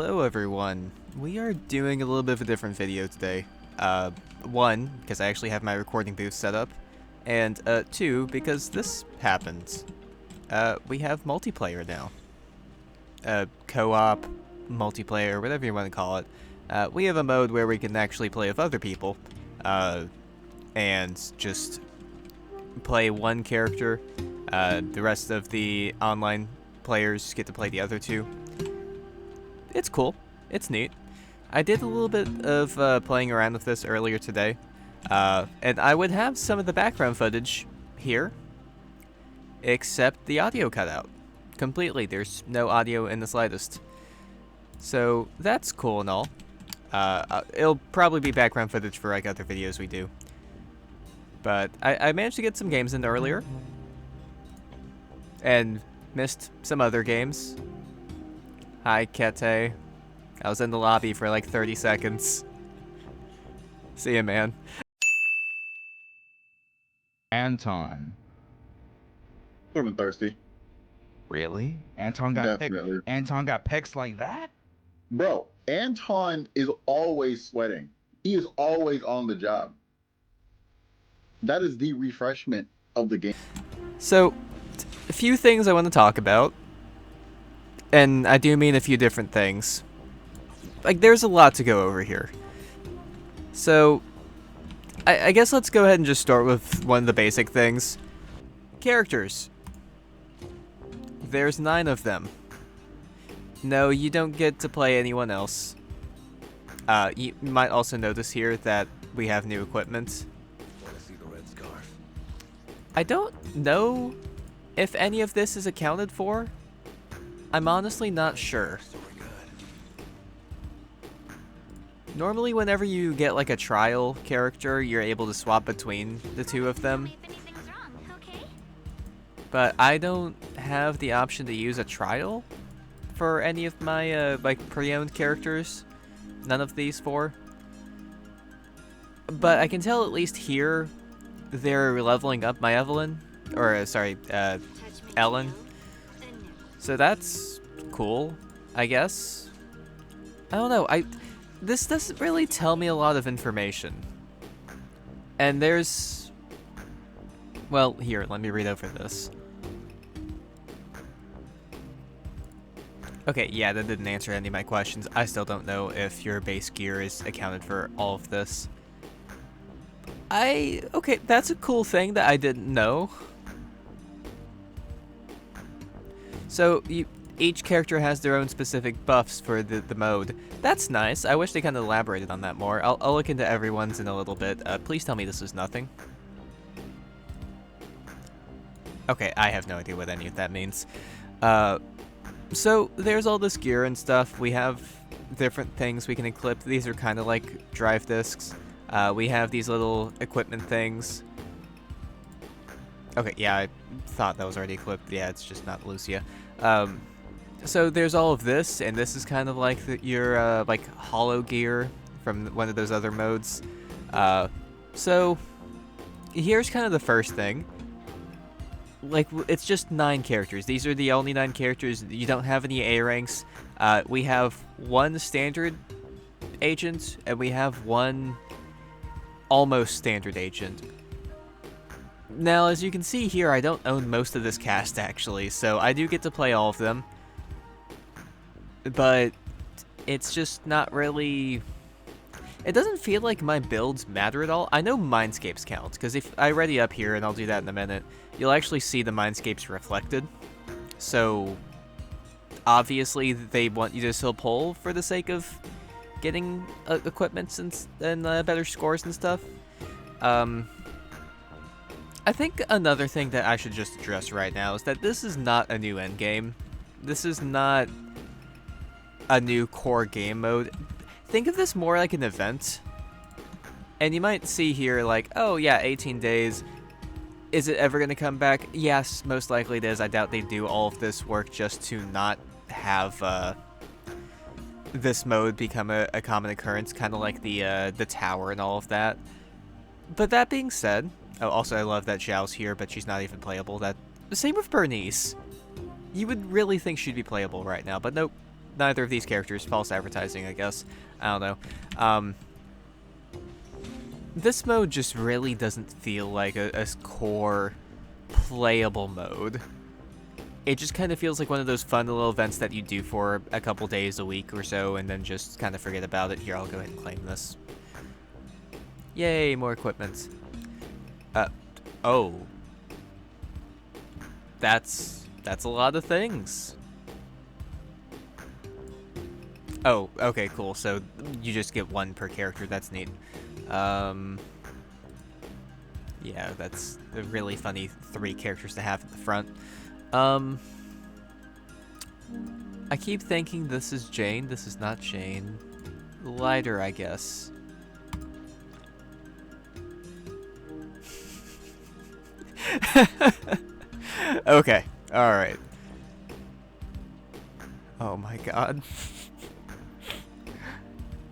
Hello everyone. We are doing a little bit of a different video today. One, because I actually have my recording booth set up, and two, because this happens. We have multiplayer now. Co-op, multiplayer, whatever you want to call it. We have a mode where we can actually play with other people, and just play one character. The rest of the online players get to play the other two. It's cool. It's neat. I did a little bit of playing around with this earlier today, and I would have some of the background footage here, except the audio cut out completely. There's no audio in the slightest. So that's cool and all. It'll probably be background footage for like other videos we do. But I managed to get some games in earlier, and missed some other games. Hi, Kete. I was in the lobby for like 30 seconds. See ya, man. Anton. I'm thirsty. Really? Anton got Definitely. Anton got pecs like that? Bro, Anton is always sweating. He is always on the job. That is the refreshment of the game. So, a few things I want to talk about. And I do mean a few different things. Like, there's a lot to go over here. So, I guess let's go ahead and just start with one of the basic things. Characters. There's 9 of them. No, you don't get to play anyone else. You might also notice here that we have new equipment. I don't know if any of this is accounted for. I'm honestly not sure. Normally whenever you get like a trial character, you're able to swap between the two of them. But I don't have the option to use a trial for any of my like pre-owned characters. None of these 4. But I can tell at least here they're leveling up my Evelyn. Or sorry, Ellen. So that's cool, I guess. I don't know, this doesn't really tell me a lot of information. And there's... Well, here, let me read over this. Okay, yeah, that didn't answer any of my questions. I still don't know if your base gear is accounted for all of this. Okay, that's a cool thing that I didn't know. So, each character has their own specific buffs for the mode. That's nice. I wish they kind of elaborated on that more. I'll look into everyone's in a little bit. Please tell me this is nothing. Okay, I have no idea what any of that means. So, there's all this gear and stuff. We have different things we can equip. These are kind of like drive discs. We have these little equipment things. Okay, yeah, I thought that was already equipped. Yeah, it's just not Lucia. So there's all of this, and this is kind of like your like hollow gear from one of those other modes. So here's kind of the first thing. Like, it's just 9 characters. These are the only 9 characters. You don't have any A ranks. We have 1 standard agent, and we have 1 almost standard agent. Now, as you can see here, I don't own most of this cast, actually, so I do get to play all of them. But it's just not really... It doesn't feel like my builds matter at all. I know mindscapes count, because if I ready up here, and I'll do that in a minute, you'll actually see the mindscapes reflected. So, obviously, they want you to still pull for the sake of getting equipments and better scores and stuff. I think another thing that I should just address right now is that this is not a new endgame. This is not a new core game mode. Think of this more like an event. And you might see here like, oh yeah, 18 days. Is it ever going to come back? Yes, most likely it is. I doubt they do all of this work just to not have this mode become a common occurrence, kind of like the tower and all of that. But that being said, oh, also I love that Xiao's here, but she's not even playable. Same with Bernice. You would really think she'd be playable right now, but nope. neither of these characters. False advertising, I guess. I don't know. This mode just really doesn't feel like a core playable mode. It just kind of feels like one of those fun little events that you do for a couple days a week or so and then just kind of forget about it. Here, I'll go ahead and claim this. Yay, more equipment. Oh. That's a lot of things. Oh, okay, cool. So you just get one per character. That's neat. Yeah, that's a really funny 3 characters to have at the front. I keep thinking this is Jane. This is not Jane. Lighter, I guess. Okay, alright. Oh my god.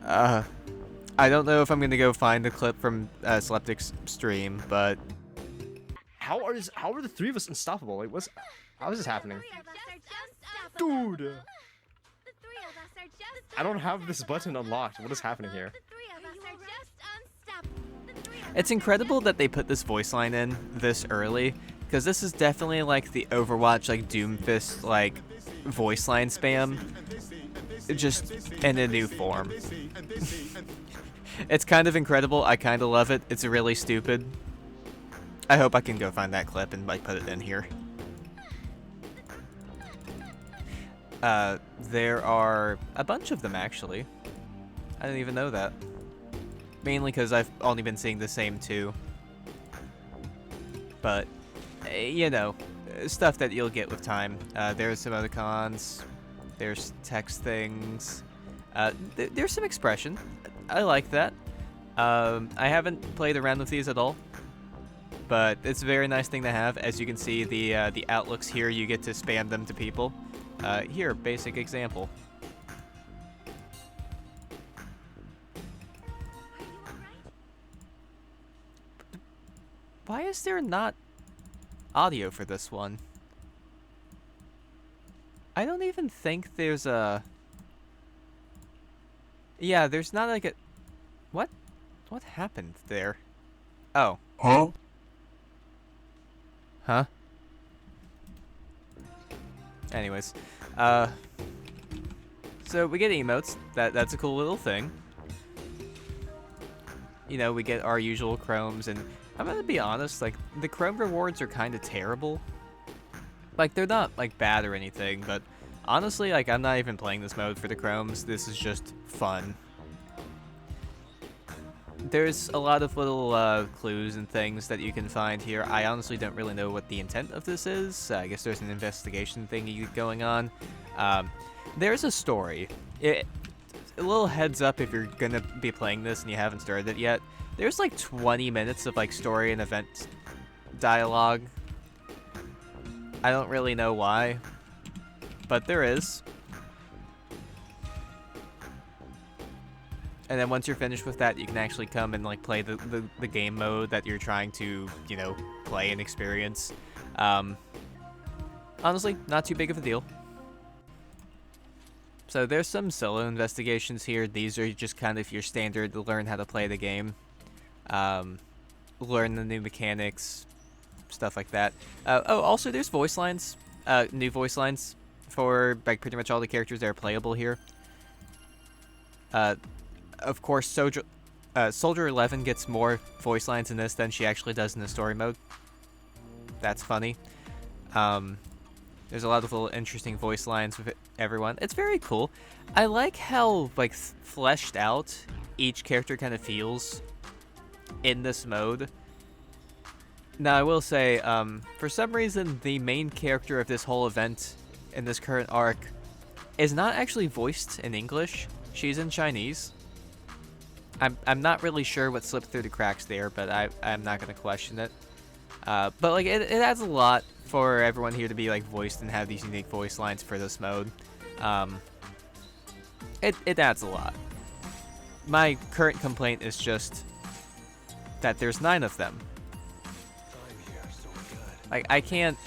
I don't know if I'm gonna go find the clip from Sleptic's stream, but How are the 3 of us unstoppable? Like, how is this happening? Dude! I don't have this button unlocked. What is happening here? it's incredible that they put this voice line in this early, because this is definitely like the Overwatch, like Doomfist, like voice line spam, just in a new form. It's kind of incredible. I kind of love it. It's really stupid. I hope I can go find that clip and like put it in here. There are a bunch of them actually. I didn't even know that. Mainly because I've only been seeing the same 2. But, you know, stuff that you'll get with time. There's some other cons. There's text things. There's some expression. I like that. I haven't played around with these at all. But it's a very nice thing to have. As you can see, the outlooks here, you get to spam them to people. Here, basic example. Why is there not audio for this one? I don't even think there's a... Yeah, there's not like a... What? What happened there? Oh. Huh? Huh? Anyways, so we get emotes. That's a cool little thing. You know, we get our usual chromes, and I'm gonna be honest, like, the chrome rewards are kind of terrible. Like, they're not, like, bad or anything, but honestly, like, I'm not even playing this mode for the chromes. This is just fun. There's a lot of little clues and things that you can find here. I honestly don't really know what the intent of this is. I guess there's an investigation thing going on. There's a story. A little heads up if you're gonna be playing this and you haven't started it yet. There's like 20 minutes of like story and event dialogue. I don't really know why, but there is. And then once you're finished with that, you can actually come and like play the game mode that you're trying to, you know, play and experience. Honestly, not too big of a deal. So there's some solo investigations here. These are just kind of your standard to learn how to play the game. Learn the new mechanics, stuff like that. Oh, also there's voice lines, new voice lines for like pretty much all the characters that are playable here. Of course, Soldier 11 gets more voice lines in this than she actually does in the story mode. That's funny. There's a lot of little interesting voice lines with everyone. It's very cool. I like how like fleshed out each character kind of feels in this mode. Now, I will say, for some reason, the main character of this whole event in this current arc is not actually voiced in English. She's in Chinese. I'm not really sure what slipped through the cracks there, but I'm not going to question it. But like it adds a lot for everyone here to be like voiced and have these unique voice lines for this mode. It adds a lot. My current complaint is just that there's 9 of them. Like I can't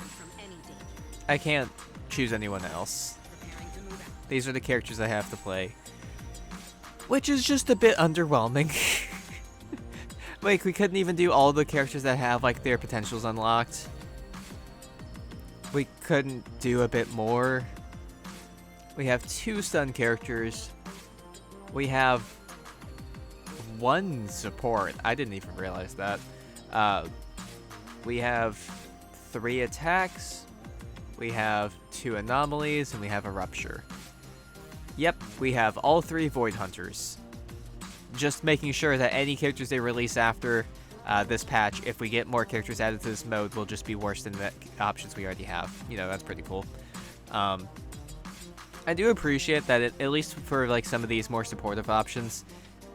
choose anyone else. These are the characters I have to play. Which is just a bit underwhelming. Like, we couldn't even do all the characters that have, like, their potentials unlocked. We couldn't do a bit more. We have 2 stun characters. We have 1 support. I didn't even realize that. We have 3 attacks. We have 2 anomalies, and we have a rupture. Yep, we have all 3 Void Hunters. Just making sure that any characters they release after this patch, if we get more characters added to this mode, will just be worse than the options we already have. You know, that's pretty cool. I do appreciate that, at least for like some of these more supportive options,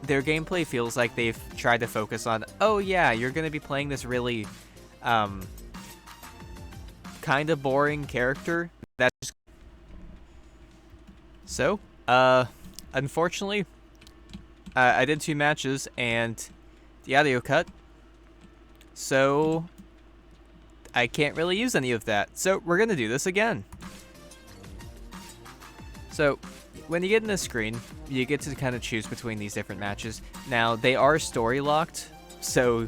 their gameplay feels like they've tried to focus on, oh yeah, you're going to be playing this really kind of boring character. That's just... So, unfortunately, I did 2 matches and the audio cut, so I can't really use any of that. So we're gonna do this again. So when you get in this screen, you get to kind of choose between these different matches. Now they are story locked, so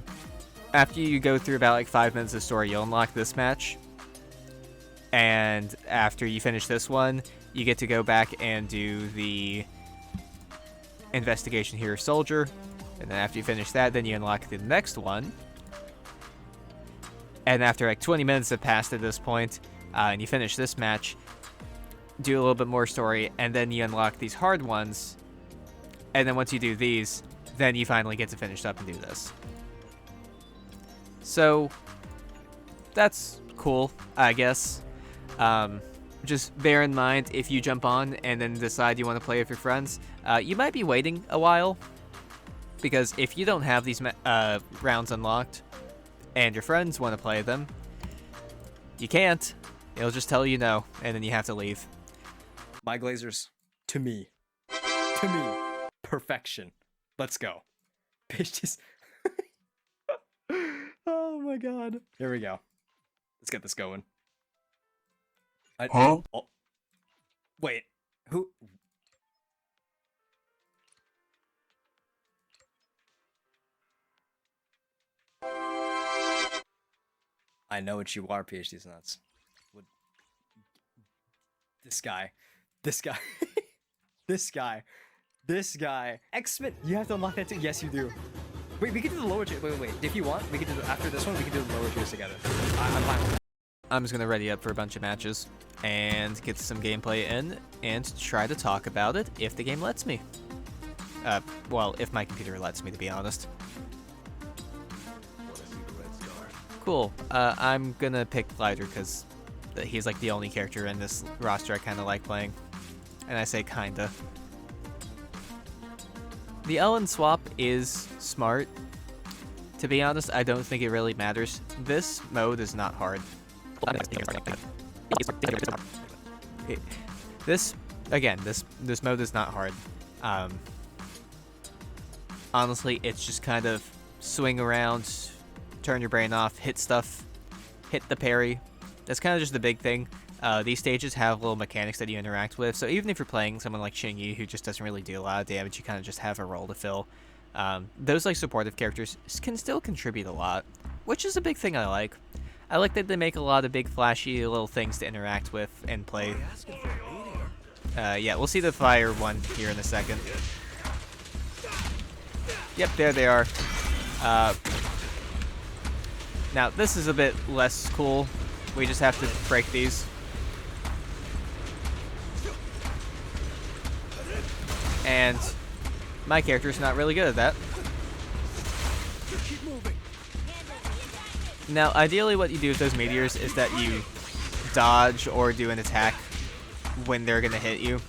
after you go through about like 5 minutes of story, you'll unlock this match. And after you finish this one, you get to go back and do the investigation hero soldier, and then after you finish that, then you unlock the next one. And after like 20 minutes have passed at this point, and you finish this match, do a little bit more story, and then you unlock these hard ones. And then once you do these, then you finally get to finish up and do this. So that's cool, I guess. Just bear in mind, if you jump on and then decide you want to play with your friends, you might be waiting a while, because if you don't have these rounds unlocked and your friends want to play them, you can't. It'll just tell you no, and then you have to leave. My Glazers, to me, perfection. Let's go. Bitches. Oh my god. Here we go. Let's get this going. Huh? Oh, wait, who? I know what you are, PhD's nuts. What? This guy. This guy. X-Men. You have to unlock that too. Yes, you do. Wait, we can do the lower tier. Wait. If you want, we can do after this one. We can do the lower tiers together. I'm fine with that. I'm just gonna ready up for a bunch of matches and get some gameplay in and try to talk about it if the game lets me. Well, if my computer lets me, to be honest. Cool. I'm gonna pick Glider because he's like the only character in this roster I kind of like playing. And I say kinda. The Ellen swap is smart. To be honest, I don't think it really matters. This mode is not hard. This mode is not hard. Honestly, it's just kind of swing around, turn your brain off, hit stuff, hit the parry. That's kind of just the big thing. These stages have little mechanics that you interact with, so even if you're playing someone like Xingyi who just doesn't really do a lot of damage, you kind of just have a role to fill. Those like supportive characters can still contribute a lot, which is a big thing I like. I like that they make a lot of big flashy little things to interact with and play. Yeah, we'll see the fire one here in a second. Yep, there they are. Now, this is a bit less cool. We just have to break these. And my character's not really good at that. Now, ideally what you do with those meteors is that you dodge or do an attack when they're gonna hit you.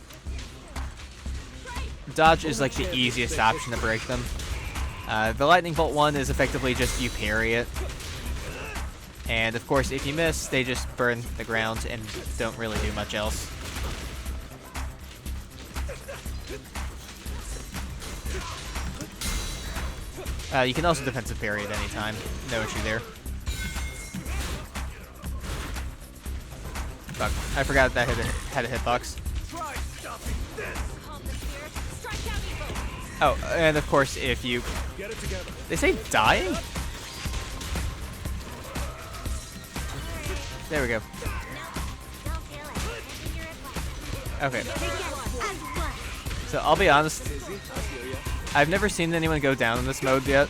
Dodge is like the easiest option to break them. The lightning bolt one is effectively just you parry it. And of course, if you miss, they just burn the ground and don't really do much else. You can also defensive parry at any time. No issue there. Fuck. I forgot that had a hitbox. Oh, and of course, if you... They say dying? There we go. Okay. So I'll be honest, I've never seen anyone go down in this mode yet.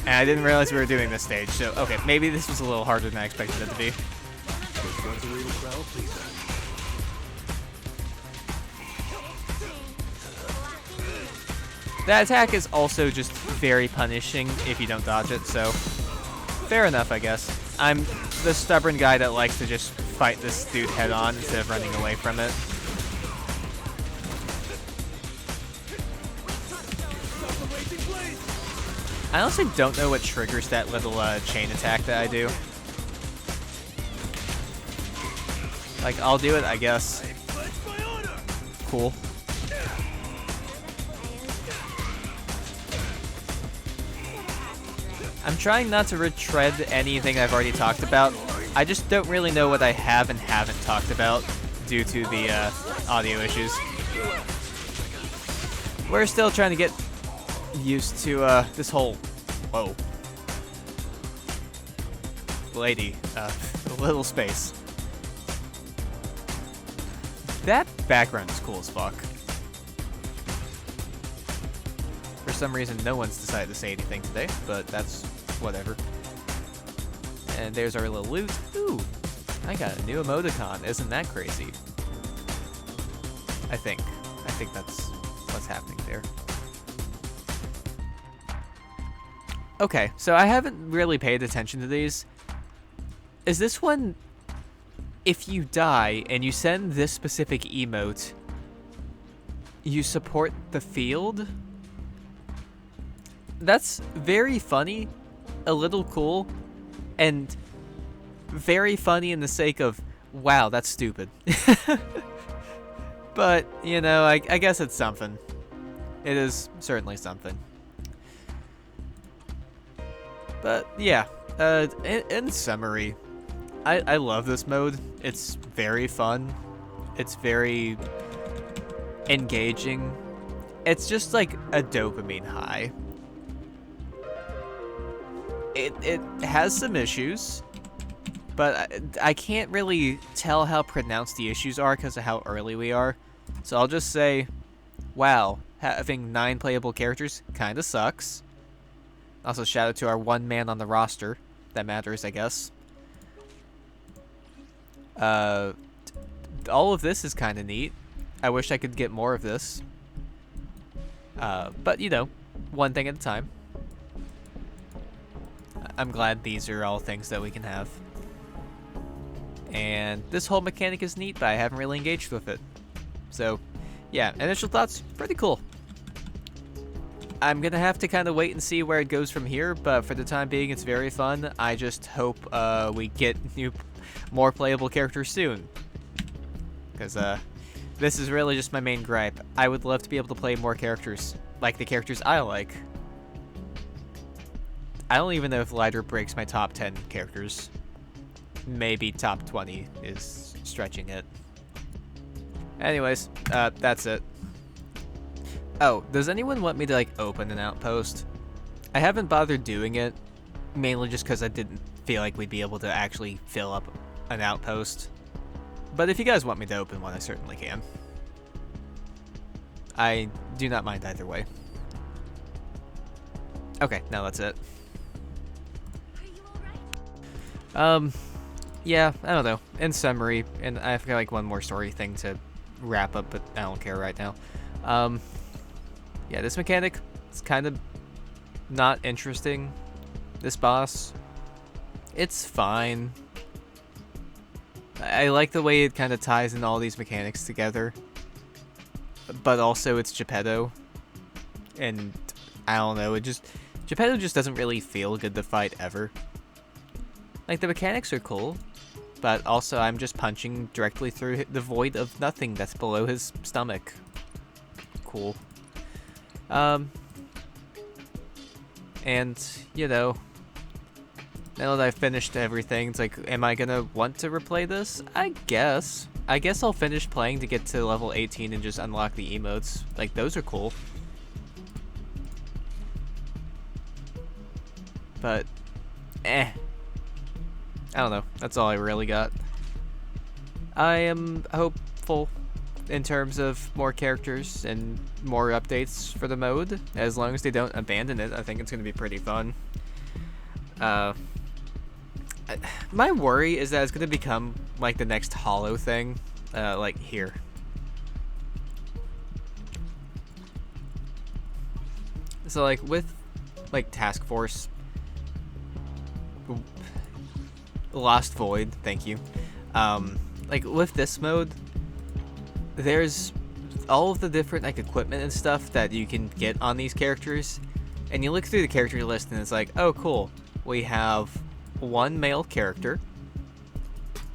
And I didn't realize we were doing this stage, so okay, maybe this was a little harder than I expected it to be. That attack is also just very punishing if you don't dodge it, so fair enough, I guess. I'm the stubborn guy that likes to just fight this dude head on instead of running away from it. I honestly don't know what triggers that little chain attack that I do. Like, I'll do it, I guess. Cool. I'm trying not to retread anything I've already talked about. I just don't really know what I have and haven't talked about due to the audio issues. We're still trying to get used to this whole... Whoa. Lady. A little space. That background is cool as fuck. For some reason, no one's decided to say anything today, but that's whatever. And there's our little loot. Ooh, I got a new emoticon. Isn't that crazy? I think that's what's happening there. Okay, so I haven't really paid attention to these. Is this one, if you die and you send this specific emote, you support the field? That's very funny, a little cool, and very funny in the sake of, wow, that's stupid. But, you know, I guess it's something. It is certainly something. But, yeah, in summary, I love this mode. It's very fun. It's very engaging. It's just like a dopamine high. It has some issues, but I can't really tell how pronounced the issues are because of how early we are. So I'll just say, wow, having 9 playable characters kind of sucks. Also, shout out to our one man on the roster. That matters, I guess. All of this is kind of neat. I wish I could get more of this. But, you know, one thing at a time. I'm glad these are all things that we can have. And this whole mechanic is neat, but I haven't really engaged with it. So, yeah, initial thoughts, pretty cool. I'm gonna have to kind of wait and see where it goes from here, but for the time being, it's very fun. I just hope we get more playable characters soon. Because this is really just my main gripe. I would love to be able to play more characters, like the characters I like. I don't even know if Lighter breaks my top 10 characters. Maybe top 20 is stretching it. Anyways, that's it. Oh, does anyone want me to, like, open an outpost? I haven't bothered doing it, mainly just because I didn't feel like we'd be able to actually fill up an outpost. But if you guys want me to open one, I certainly can. I do not mind either way. Okay, now that's it. Yeah, I don't know. In summary, and I've got like one more story thing to wrap up, but I don't care right now. Yeah, this mechanic is kind of not interesting. This boss, it's fine. I like the way it kind of ties in all these mechanics together, but also it's Geppetto, and I don't know, Geppetto just doesn't really feel good to fight ever. Like, the mechanics are cool, but also I'm just punching directly through the void of nothing that's below his stomach. Cool. And, you know, now that I've finished everything, it's like, am I gonna want to replay this? I guess. I guess I'll finish playing to get to level 18 and just unlock the emotes. Like, those are cool. But, I don't know. That's all I really got. I am hopeful in terms of more characters and more updates for the mode. As long as they don't abandon it, I think it's going to be pretty fun. My worry is that it's going to become like the next Hollow thing, like here. So like with like Task Force, Lost Void, thank you. Like with this mode, there's all of the different like equipment and stuff that you can get on these characters, and you look through the character list and it's like, oh cool, we have 1 male character,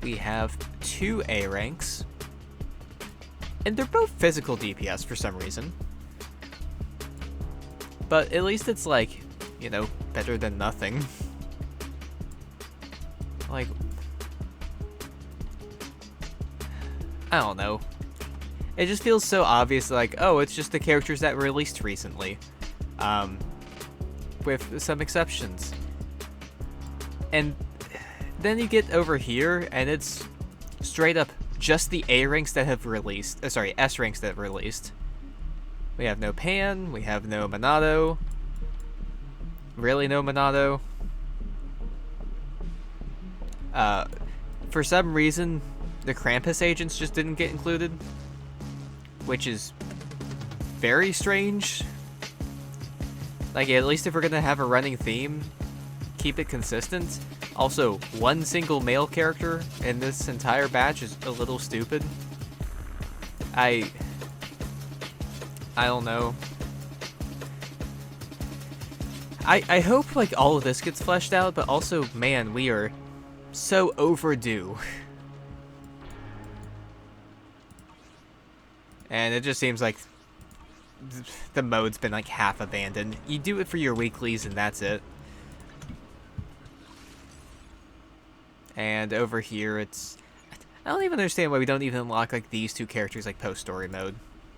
we have 2 A ranks, and they're both physical DPS for some reason. But at least it's like, you know, better than nothing. Like, I don't know. It just feels so obvious, like, oh, it's just the characters that were released recently. With some exceptions. And then you get over here, and it's straight up just the A ranks that have released. Sorry, S ranks that have released. We have no Pan, we have no Monado. Really no Monado. For some reason, the Krampus agents just didn't get included, which is very strange. Like, at least if we're gonna have a running theme, keep it consistent. Also, 1 single male character in this entire batch is a little stupid. I don't know. I hope like all of this gets fleshed out, but also, man, we are so overdue. And it just seems like the mode's been like half abandoned. You do it for your weeklies and that's it. And over here it's... I don't even understand why we don't even unlock like these 2 characters like post-story mode.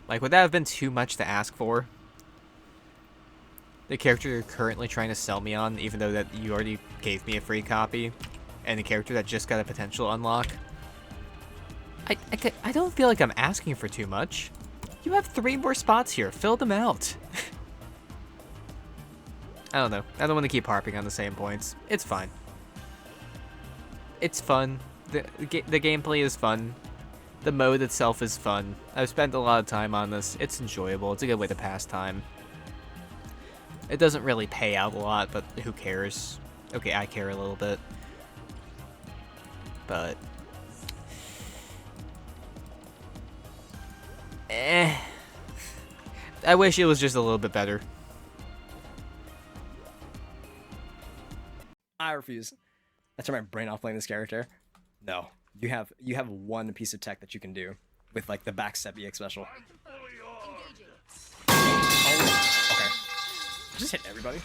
Like, would that have been too much to ask for? The character you're currently trying to sell me on, even though that you already gave me a free copy, and the character that just got a potential unlock. I don't feel like I'm asking for too much. You have 3 more spots here. Fill them out. I don't know. I don't want to keep harping on the same points. It's fine. It's fun. The gameplay is fun. The mode itself is fun. I've spent a lot of time on this. It's enjoyable. It's a good way to pass time. It doesn't really pay out a lot, but who cares? Okay, I care a little bit. But... I wish it was just a little bit better. I refuse. I turn my brain off playing this character. No. You have 1 piece of tech that you can do with like the backstep EX special. Oh, okay. Just hit everybody.